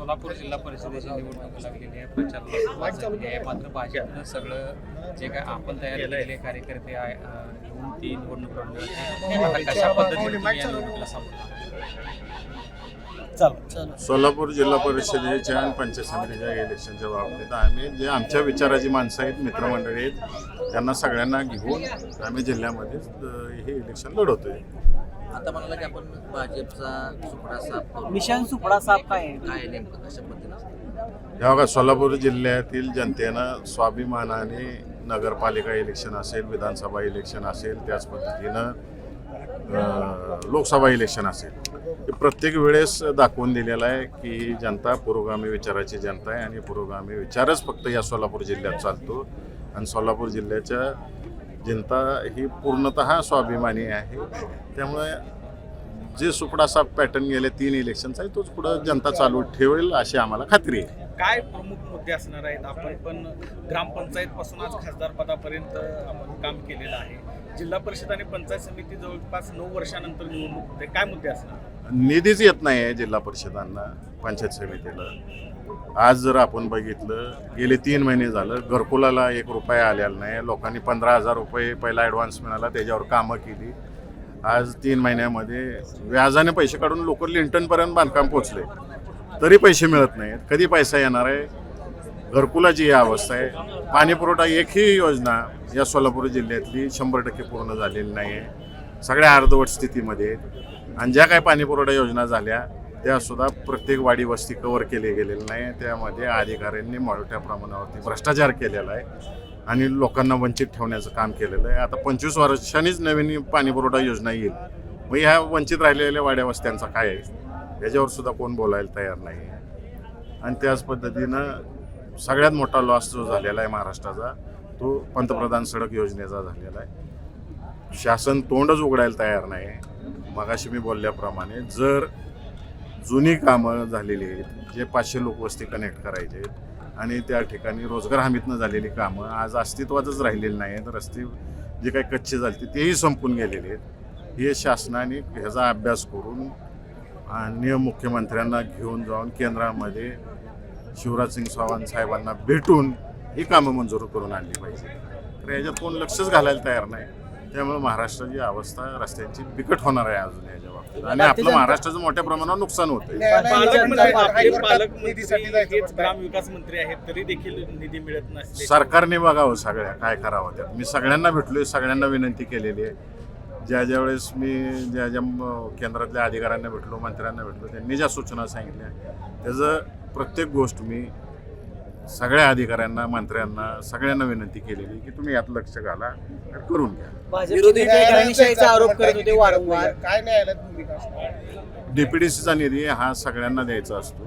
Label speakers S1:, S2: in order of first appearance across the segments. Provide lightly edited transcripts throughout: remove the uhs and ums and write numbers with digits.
S1: सोलापूर जिल्हा परिषदेची निवडणूक लागलेली आहे, प्रचाराला सुरुवात झालेली आहे. मात्र भाजपनं सगळं जे काय आपण तयार केलेले कार्यकर्ते आहे घेऊन ती निवडणूक लढवली. आता कशा पद्धतीने तुम्ही या निवडणुकीला सामोरं
S2: सोलापूर जिल्हा परिषदेच्या आणि पंचायत समितीच्या इलेक्शनच्या बाबतीत आम्ही जे आमच्या विचाराची माणसं आहेत, मित्रमंडळी आहेत, त्यांना सगळ्यांना घेऊन आम्ही जिल्ह्यामध्ये हे इलेक्शन लढवतोय.
S3: आता म्हणाला की आपण भाजपचा सुपडा साफ करू.
S4: मिशन सुपडा साफ काय आहे?
S3: काय नेमकं कशा पद्धतीनं?
S2: जेव्हा का सोलापूर जिल्ह्यातील जनतेनं स्वाभिमानाने नगरपालिका इलेक्शन असेल, विधानसभा इलेक्शन असेल, त्याच पद्धतीनं लोकसभा इलेक्शन असेल, हे प्रत्येक वेळेस दाखवून दिलेलं आहे की ही जनता पुरोगामी विचाराची जनता आहे आणि पुरोगामी विचारच फक्त या सोलापूर जिल्ह्यात चालतो. आणि सोलापूर जिल्ह्याच्या जनता ही पूर्णतः स्वाभिमानी आहे. त्यामुळे जे सुपडा साफ पॅटर्न गेले 3 इलेक्शनचा आहे तोच पुढं जनता चालू ठेवेल अशी आम्हाला खात्री आहे.
S5: काय प्रमुख मुद्दे असणार आहेत? आपण पण ग्रामपंचायत पासून आज खासदार पदापर्यंत आपण काम केलेलं आहे. जिल्हा परिषद आणि पंचायत समिती जवळपास 9 वर्षानंतर निवडणूक होते. काय मुद्दे असणार?
S2: निधीच येत नाही आहे जिल्हा परिषदांना, पंचायत समितीला. आज जर आपण बघितलं गेले 3 महिने झालं घरकुलाला 1 रुपया आलेला नाही. लोकांनी 15,000 रुपये पहिला ॲडव्हान्स मिळाला, त्याच्यावर कामं केली. आज 3 महिन्यामध्ये व्याजाने पैसे काढून लोक लिंटनपर्यंत बांधकाम पोचले, तरी पैसे मिळत नाहीत. कधी पैसा येणार आहे? घरकुलाची ही अवस्था आहे. पाणी पुरवठा एकही योजना या सोलापूर जिल्ह्यातली 100% पूर्ण झालेली नाही आहे. सगळ्या अर्धवट स्थितीमध्ये आहेत. आणि ज्या काही पाणी पुरवठा योजना झाल्या त्यासुद्धा प्रत्येक वाडी वस्ती कव्हर केले गेलेले नाही. त्यामध्ये अधिकाऱ्यांनी मोठ्या प्रमाणावरती भ्रष्टाचार केलेला आहे आणि लोकांना वंचित ठेवण्याचं काम केलेलं आहे. आता 25 वर्षांनीच नवीन पाणी पुरवठा योजना येईल. मग ह्या वंचित राहिलेल्या वाड्या वस्त्यांचा काय आहे याच्यावर सुद्धा कोण बोलायला तयार नाही. आणि त्याच पद्धतीनं सगळ्यात मोठा लॉस जो झालेला आहे महाराष्ट्राचा तो पंतप्रधान सडक योजनेचा झालेला आहे. शासन तोंडच उघडायला तयार नाही. मगाशी मी बोलल्याप्रमाणे जर जुनी कामं झालेली आहेत, जे 500 लोकवस्ती कनेक्ट करायचे आहेत आणि त्या ठिकाणी रोजगार हमीतनं झालेली कामं आज अस्तित्वातच राहिलेली नाही आहेत, रस्ते जे काही कच्चे झाले तेही संपून गेलेले आहेत. हे शासनाने ह्याचा अभ्यास करून आणि मुख्यमंत्र्यांना घेऊन जाऊन केंद्रामध्ये शिवराजसिंग चौहान साहेबांना भेटून ही कामं मंजूर करून आणली पाहिजे. तर याच्यात कोण लक्षच घालायला तयार नाही. त्यामुळे महाराष्ट्राची अवस्था रस्त्यांची बिकट होणार आहे अजून याच्या बाबतीत आणि आपलं महाराष्ट्राचं मोठ्या प्रमाणावर नुकसान होतंय.
S5: ग्रामविकास मंत्री आहेत तरी देखील निधी मिळत नसते.
S2: सरकारने बघावं सगळ्या काय करावं त्यात. मी सगळ्यांना भेटलोय, सगळ्यांना विनंती केलेली आहे. ज्या वेळेस मी ज्या केंद्रातल्या अधिकाऱ्यांना भेटलो, मंत्र्यांना भेटलो, त्यांनी ज्या सूचना सांगितल्या त्याचं प्रत्येक गोष्ट मी सगळ्या अधिकाऱ्यांना, मंत्र्यांना, सगळ्यांना विनंती केलेली की तुम्ही यात लक्ष घाला, करून घ्या.
S4: विरोधी घराणेशाहीचा आरोप करत होते वारंवार.
S6: काय न्यायालयात भूमिका असणार?
S2: DPDCचा निधी हा सगळ्यांना द्यायचा असतो.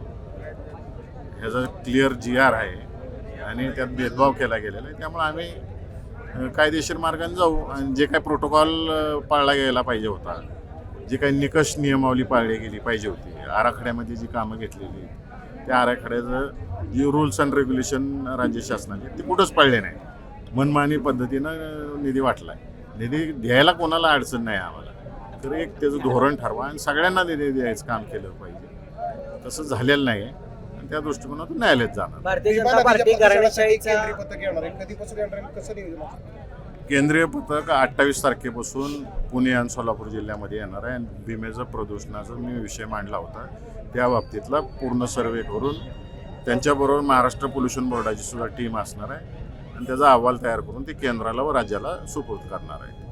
S2: ह्याचा क्लिअर GR आहे आणि त्यात भेदभाव केला गेलेला आहे. त्यामुळे आम्ही कायदेशीर मार्गाने जाऊ आणि जे काही प्रोटोकॉल पाळला गेला पाहिजे होता, जे काही निकष नियमावली पाळली गेली पाहिजे होती, आराखड्यामध्ये जी कामं घेतलेली त्या आराखड्याचं जी रूल्स अँड रेग्युलेशन राज्य शासनाचे ते कुठंच पाळले नाही. मनमानी पद्धतीनं निधी वाटला आहे. निधी द्यायला कोणाला अडचण नाही आम्हाला, तर एक त्याचं धोरण ठरवा आणि सगळ्यांना निधी द्यायचं काम केलं पाहिजे. तसं झालेलं नाही आहे आणि त्या दृष्टिकोनातून न्यायालयात जाणार.
S4: भारतीय जनता पार्टी घराणेशाहीचा
S6: केंद्रीय पथक येणार आहे, कधीपासून येणार आहे, कसं नियोजन असेल?
S2: केंद्रीय पथक 28 तारखेपासून पुणे आणि सोलापूर जिल्ह्यामध्ये येणार आहे. आणि भीमेचं प्रदूषणाचा मी विषय मांडला होता, त्या बाबतीतला पूर्ण सर्वे करून त्यांच्याबरोबर महाराष्ट्र पोल्युशन बोर्डाची सुद्धा टीम असणार आहे आणि त्याचा अहवाल तयार करून ते केंद्राला व राज्याला सुपूर्द करणार आहे.